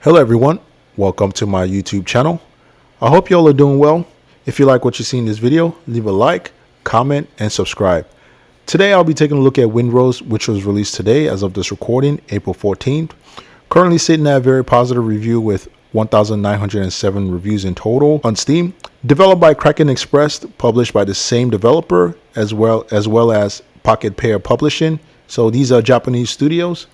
Hello everyone, welcome to my YouTube channel. I hope y'all are doing well. If you like what you see in this video, leave a like, comment, and subscribe. Today I'll be taking a look at Windrose, which was released today as of this recording, April 14th. Currently sitting at a very positive review with 1,907 reviews in total on Steam. Developed by Kraken Express, published by the same developer as well as Pocket Pair Publishing. So these are Japanese studios.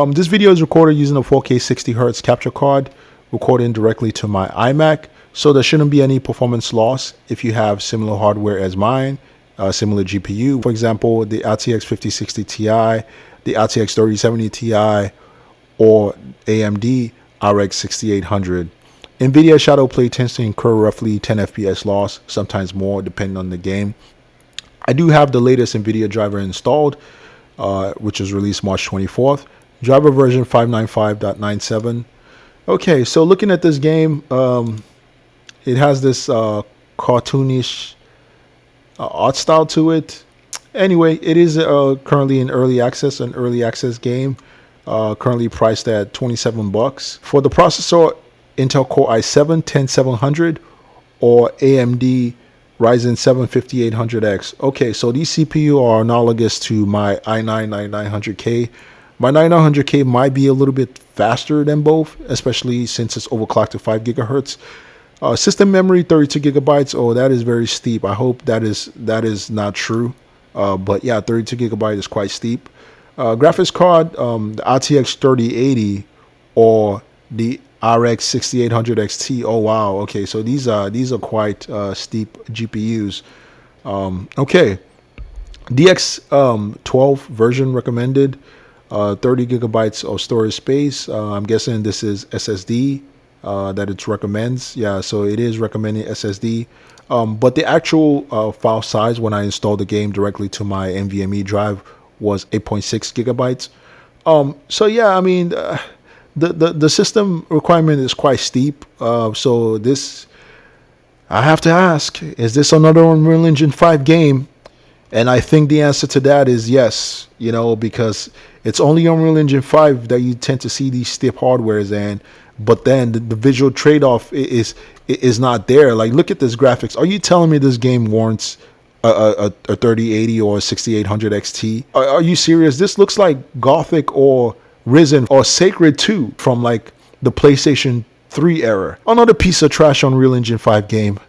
This video is recorded using a 4K 60Hz capture card, recording directly to my iMac, so there shouldn't be any performance loss if you have similar hardware as mine, similar GPU. For example, the RTX 5060 Ti, the RTX 3070 Ti, or AMD RX 6800. NVIDIA Shadow Play tends to incur roughly 10 FPS loss, sometimes more depending on the game. I do have the latest NVIDIA driver installed, which was released March 24th. Driver version 595.97. Okay, so looking at this game, it has this cartoonish art style to it. Anyway, it is currently in early access, an early access game, currently priced at $27. For the processor, Intel Core i7-10700 or AMD Ryzen 7 5800X. Okay, so these CPU are analogous to my i9-9900K. My 9900K might be a little bit faster than both, especially since it's overclocked to 5 gigahertz. System memory 32 gigabytes. Oh, that is very steep. I hope that is not true. But yeah, 32 gigabyte is quite steep. Graphics card, the RTX 3080 or the RX 6800 XT. Oh wow. Okay, so these are quite steep GPUs. Okay, DX12 version recommended. 30 gigabytes of storage space. I'm guessing this is SSD that it recommends. Yeah, so it is recommending SSD. But the actual file size when I installed the game directly to my NVMe drive was 8.6 gigabytes. So yeah, I mean, the system requirement is quite steep. So this, I have to ask, is this another Unreal Engine 5 game? And I think the answer to that is yes, you know, because it's only Unreal Engine 5 that you tend to see these stiff hardwares in, but then the visual trade-off is not there. Like, look at this graphics. Are you telling me this game warrants a 3080 or a 6800 XT? Are you serious? This looks like Gothic or Risen or Sacred 2 from like the PlayStation 3 era. Another piece of trash on Unreal Engine 5 game.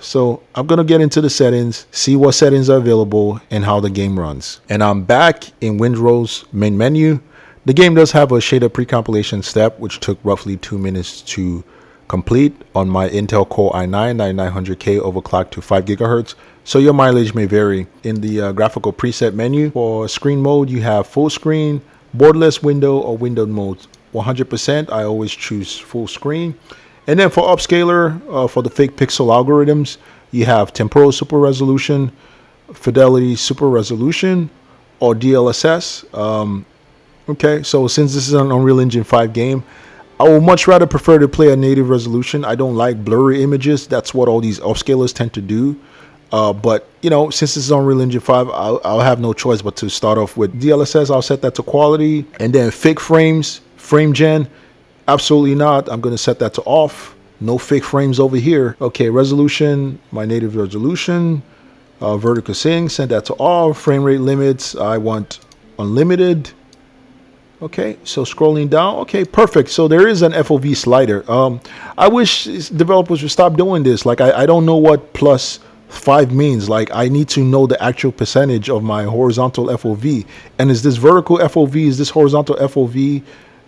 So I'm gonna get into the settings, see what settings are available and how the game runs. And I'm back in Windrose main menu. The game does have a shader pre-compilation step, which took roughly 2 minutes to complete on my Intel Core i9-9900K overclocked to 5 gigahertz. So your mileage may vary. In the graphical preset menu, for screen mode, you have full screen, borderless window, or windowed mode. 100%, I always choose full screen. And then for upscaler, for the fake pixel algorithms, you have temporal super resolution, fidelity super resolution, or DLSS. Okay, so since this is an Unreal Engine 5 game, I would much rather prefer to play a native resolution. I don't like blurry images. That's what all these upscalers tend to do. But you know, since this is Unreal Engine 5, I'll have no choice but to start off with DLSS. I'll set that to quality, and then fake frames. Frame gen, absolutely not. I'm going to set that to off. No fake frames over here. Okay, resolution, my native resolution. Vertical sync, set that to off. Frame rate limits, I want unlimited. Okay, so scrolling down. Okay, perfect. So there is an FOV slider. I wish developers would stop doing this. Like, I don't know what +5 means. Like, I need to know the actual percentage of my horizontal FOV. And is this vertical FOV? Is this horizontal FOV?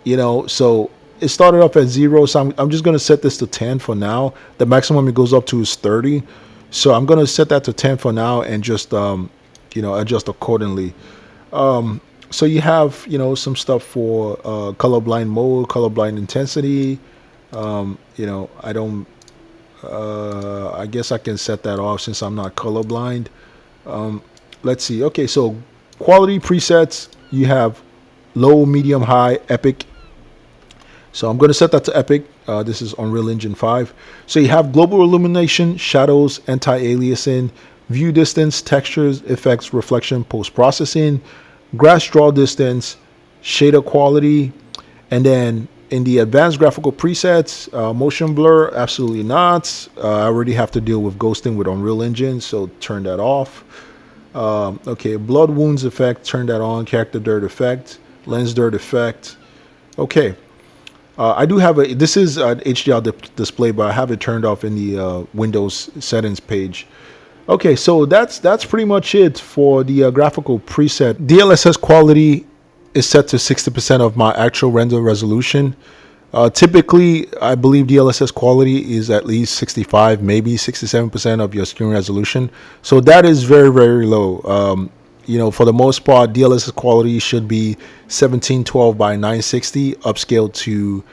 You know, so it started off at 0, so I'm just going to set this to 10 for now. The maximum it goes up to is 30. So I'm going to set that to 10 for now and just, you know, adjust accordingly. So you have, you know, some stuff for colorblind mode, colorblind intensity. You know, I guess I can set that off since I'm not colorblind. Let's see. Okay, so quality presets, you have low, medium, high, epic. So I'm going to set that to epic. This is Unreal Engine 5. So you have global illumination, shadows, anti-aliasing, view distance, textures, effects, reflection, post-processing, grass draw distance, shader quality, and then In the advanced graphical presets, motion blur, absolutely not. I already have to deal with ghosting with Unreal Engine, so turn that off. Okay, blood wounds effect, turn that on. Character dirt effect, lens dirt effect. Okay, I do have a, this is an HDR display, but I have it turned off in the Windows settings page. Okay, so that's pretty much it for the graphical preset. DLSS quality is set to 60% of my actual render resolution. Typically, I believe DLSS quality is at least 65, maybe 67% of your screen resolution. So that is very, very low. You know, for the most part, DLSS quality should be 1712 by 960, upscaled to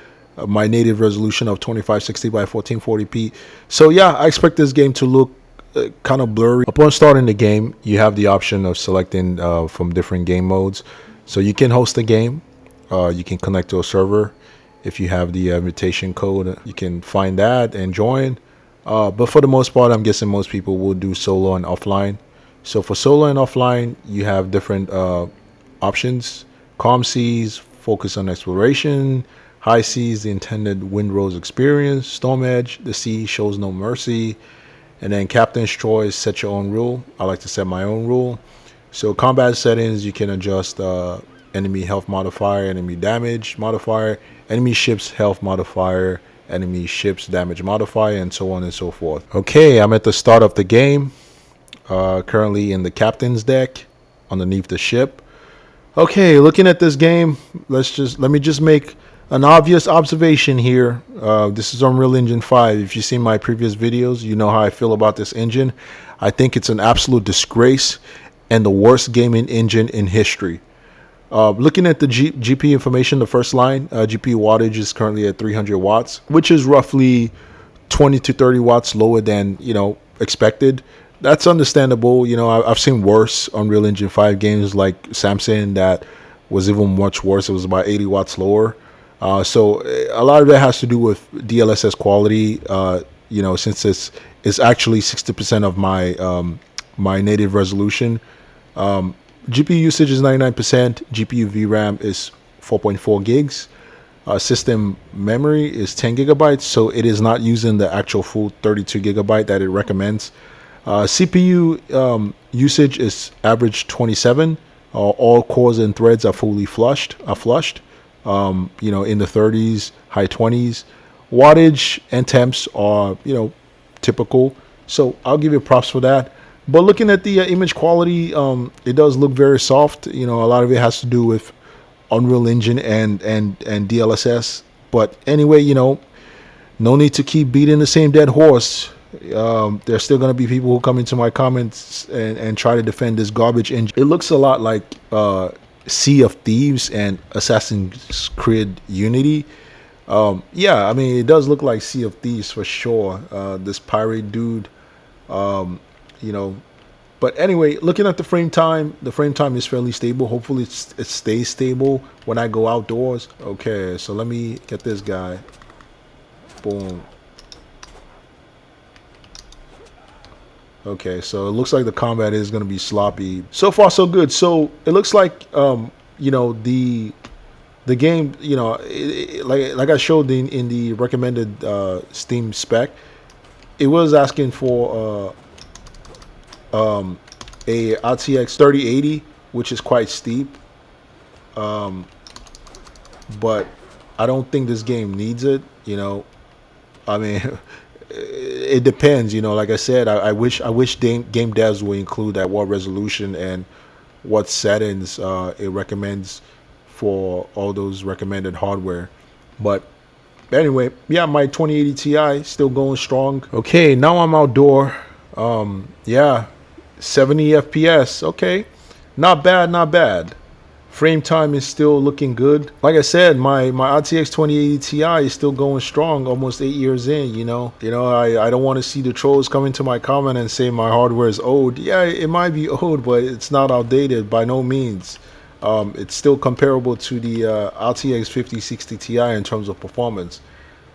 my native resolution of 2560 by 1440p. So yeah, I expect this game to look kind of blurry. Upon starting the game, you have the option of selecting from different game modes. So you can host a game, you can connect to a server. If you have the invitation code, you can find that and join. But for the most part, I'm guessing most people will do solo and offline. So for solo and offline, you have different options. Calm seas, focus on exploration. High seas, the intended Windrose experience. Storm edge, the sea shows no mercy. And then captain's choice, set your own rule. I like to set my own rule. So combat settings, you can adjust enemy health modifier, enemy damage modifier, enemy ships health modifier, enemy ships damage modifier, and so on and so forth. Okay, I'm at the start of the game. Currently in the captain's deck underneath the ship. Okay, looking at this game, let me just make an obvious observation here. This is Unreal Engine 5. If you've seen my previous videos, you know how I feel about this engine. I think it's an absolute disgrace and the worst gaming engine in history. Looking at the GPU information, the first line, GPU wattage is currently at 300 watts, which is roughly 20 to 30 watts lower than, you know, expected. That's understandable. You know, I've seen worse Unreal Engine 5 games like Samson that was even much worse. It was about 80 watts lower. So a lot of that has to do with DLSS quality. You know, since it's actually 60% of my my native resolution. GPU usage is 99%. GPU VRAM is 4.4 gigs. System memory is 10 gigabytes, so it is not using the actual full 32 gigabyte that it recommends. CPU usage is average 27. All cores and threads are fully flushed. You know, in the 30s, high 20s. Wattage and temps are, you know, typical. So I'll give you props for that. But looking at the image quality, it does look very soft. You know, a lot of it has to do with Unreal Engine and DLSS. But anyway, you know, no need to keep beating the same dead horse. There's still going to be people who come into my comments and try to defend this garbage engine. It looks a lot like Sea of Thieves and Assassin's Creed Unity. Yeah, I mean, it does look like Sea of Thieves for sure. This pirate dude, you know. But anyway, looking at the frame time is fairly stable. Hopefully it stays stable when I go outdoors. Okay, so let me get this guy. Boom. Okay, so it looks like the combat is going to be sloppy. So far, so good. So it looks like, you know, the game, you know, like I showed in the recommended Steam spec, it was asking for a RTX 3080, which is quite steep. But I don't think this game needs it. You know, I mean. It depends, you know. Like I said, I wish game devs would include that what resolution and what settings it recommends for all those recommended hardware. But anyway, yeah, my 2080 Ti still going strong. Okay, now I'm outdoor. Yeah, 70 FPS. Okay, not bad, not bad. Frame time is still looking good. Like I said, my RTX 2080 Ti is still going strong, almost 8 years in. You know, I don't want to see the trolls come into my comment and say my hardware is old. Yeah, it might be old, but it's not outdated by no means. It's still comparable to the RTX 5060 Ti in terms of performance.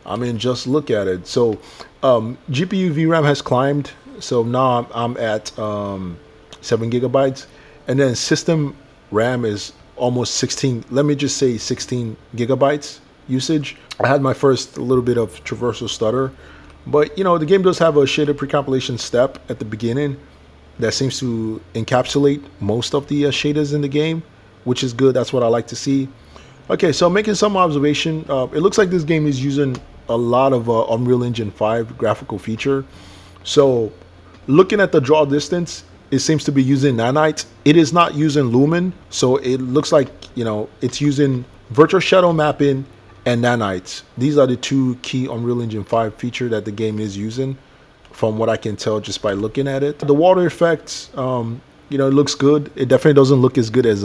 I mean, just look at it. So GPU VRAM has climbed. So now I'm at 7 gigabytes, and then system RAM is almost 16, let me just say 16 gigabytes. usage. I had my first little bit of traversal stutter, but the game does have a shader precompilation step at the beginning that seems to encapsulate most of the shaders in the game, which is good. That's what I like to see. Okay, so making some observation, it looks like this game is using a lot of Unreal Engine 5 graphical feature. So looking at the draw distance, it seems to be using nanites. It is not using lumen, so it looks like it's using virtual shadow mapping and nanites. These are the two key Unreal Engine 5 feature that the game is using, from what I can tell just by looking at it. The water effects, it looks good. It definitely doesn't look as good as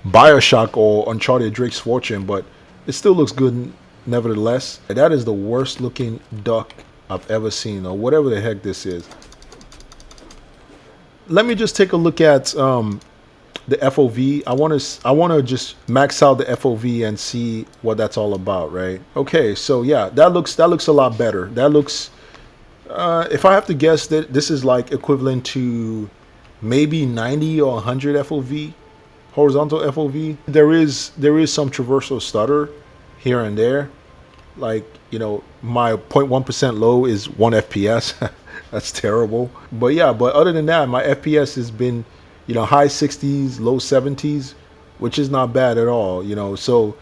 Bioshock or Uncharted Drake's Fortune, but it still looks good nevertheless. That is the worst looking duck I've ever seen, or whatever the heck this is. Let me just take a look at the FOV. I want to just max out the FOV and see what that's all about, right? Okay, so yeah, that looks a lot better. That looks, if I have to guess, that this is like equivalent to maybe 90 or 100 FOV. Horizontal FOV. There is some traversal stutter here and there, like my 0.1% low is 1 FPS. That's terrible. But yeah, but other than that, my FPS has been high 60s, low 70s, which is not bad at all. So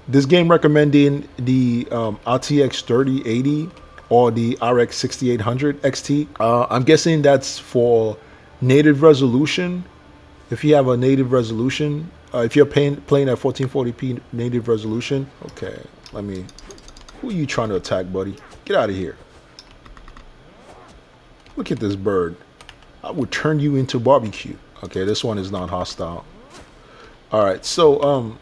this game recommending the RTX 3080 or the RX 6800 XT. I'm guessing that's for native resolution. If you have a native resolution, if you're playing at 1440p native resolution. Okay, who are you trying to attack, buddy? Get out of here. Look at this bird. I will turn you into barbecue. Okay, this one is not hostile. All right, so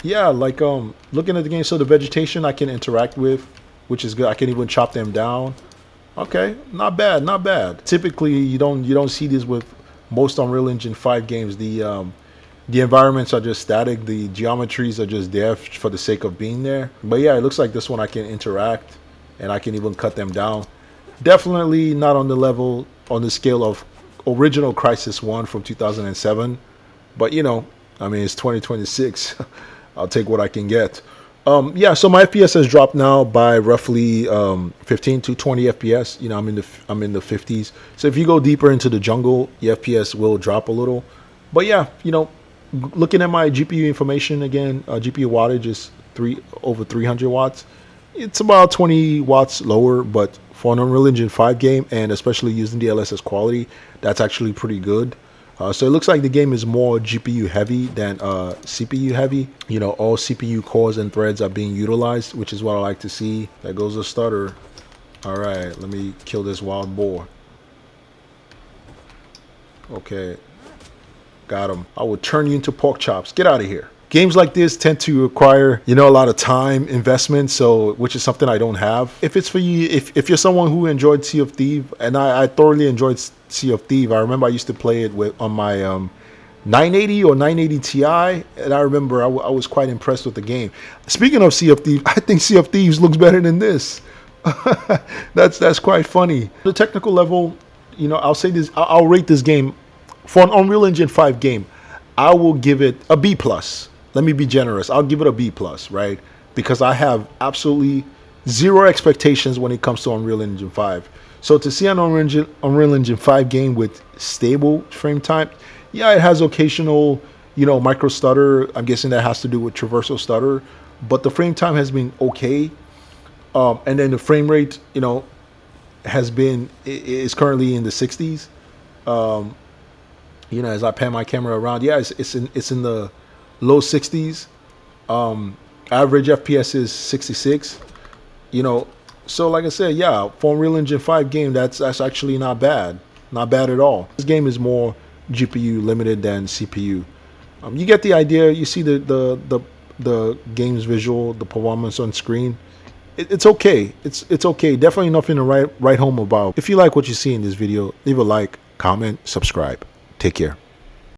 yeah, like looking at the game, so the vegetation I can interact with, which is good. I can even chop them down. Okay, not bad, not bad. Typically, you don't see this with most Unreal Engine 5 games. The environments are just static. The geometries are just there for the sake of being there. But yeah, it looks like this one I can interact, and I can even cut them down. Definitely not on the scale of original Crysis 1 from 2007. But it's 2026. I'll take what I can get. Yeah, so my FPS has dropped now by roughly 15 to 20 FPS. I'm in the 50s. So if you go deeper into the jungle, your FPS will drop a little. But yeah, looking at my GPU information again, GPU wattage is over 300 watts. It's about 20 watts lower, but for an Unreal Engine 5 game, and especially using DLSS quality, that's actually pretty good. So it looks like the game is more GPU heavy than CPU heavy. All CPU cores and threads are being utilized, which is what I like to see. There goes the stutter. All right, let me kill this wild boar. Okay, got him. I will turn you into pork chops. Get out of here. Games like this tend to require, a lot of time investment, which is something I don't have. If it's for you, if you're someone who enjoyed Sea of Thieves, and I thoroughly enjoyed Sea of Thieves. I remember I used to play it on my 980 or 980 Ti, and I remember I was quite impressed with the game. Speaking of Sea of Thieves, I think Sea of Thieves looks better than this. That's quite funny. The technical level, I'll say this. I'll rate this game for an Unreal Engine 5 game. I will give it a B+. Let me be generous. I'll give it a B+, right? Because I have absolutely zero expectations when it comes to Unreal Engine 5. So to see an Unreal Engine 5 game with stable frame time, yeah, it has occasional, micro stutter. I'm guessing that has to do with traversal stutter, but the frame time has been okay. And then the frame rate, is currently in the 60s. As I pan my camera around, yeah, it's in the low 60s. Average FPS is 66. So like I said, yeah, for Unreal Engine 5 game, that's actually not bad at all. This game is more GPU limited than CPU. You get the idea. You see the game's visual, the performance on screen. It's okay. It's okay. Definitely nothing to write home about. If you like what you see in this video, leave a like, comment, subscribe. Take care.